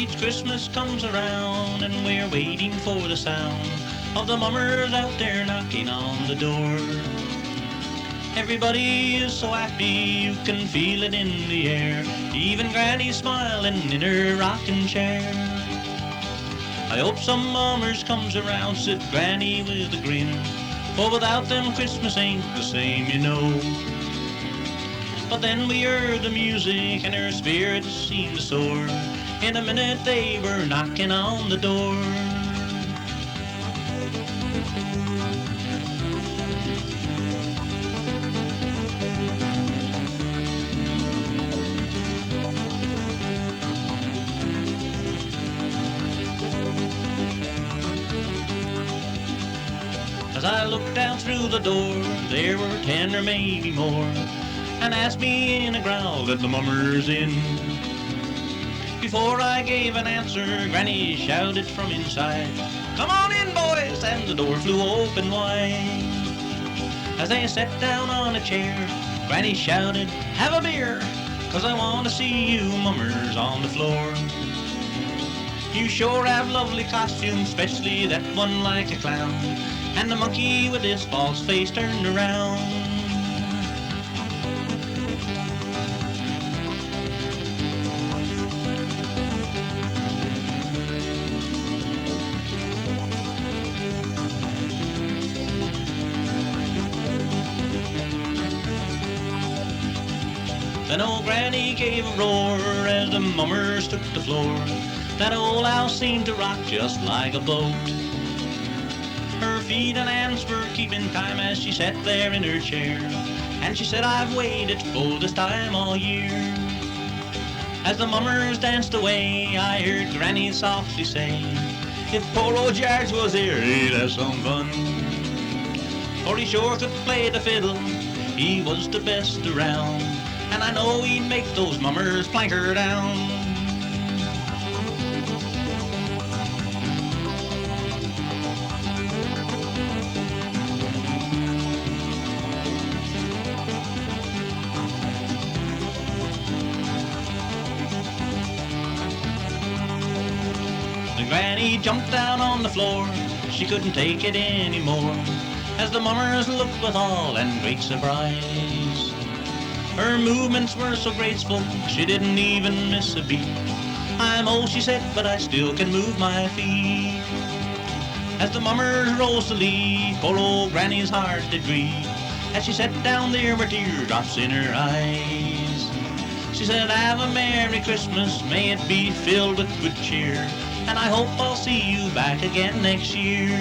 each Christmas comes around and we're waiting for the sound of the mummers out there knocking on the door. Everybody is so happy you can feel it in the air, even Granny's smiling in her rocking chair. I hope some mummers comes around, said Granny with a grin, for without them Christmas ain't the same, you know. But then we heard the music and her spirits seemed to soar. In a minute they were knocking on the door. As I looked down through the door, there were 10 or maybe more, and asked me in a growl that the mummers in. Before I gave an answer, Granny shouted from inside, "Come on in, boys," and the door flew open wide. As they sat down on a chair, Granny shouted, "Have a beer, 'cause I want to see you mummers on the floor. You sure have lovely costumes, especially that one like a clown, and the monkey with his false face turned around." Then old Granny gave a roar as the mummers took the floor. That old house seemed to rock just like a boat. Her feet and hands were keeping time as she sat there in her chair, and she said, "I've waited for this time all year." As the mummers danced away, I heard Granny softly say, "If poor old George was here, he'd have some fun. For he sure could play the fiddle, he was the best around, and I know he'd make those mummers plank her down." The Granny jumped down on the floor, she couldn't take it anymore, as the mummers looked with awe and great surprise. Her movements were so graceful, she didn't even miss a beat. "I'm old," she said, "but I still can move my feet." As the mummers rose to leave, poor old Granny's heart did grieve, as she sat down there with teardrops in her eyes. She said, "Have a Merry Christmas, may it be filled with good cheer, and I hope I'll see you back again next year."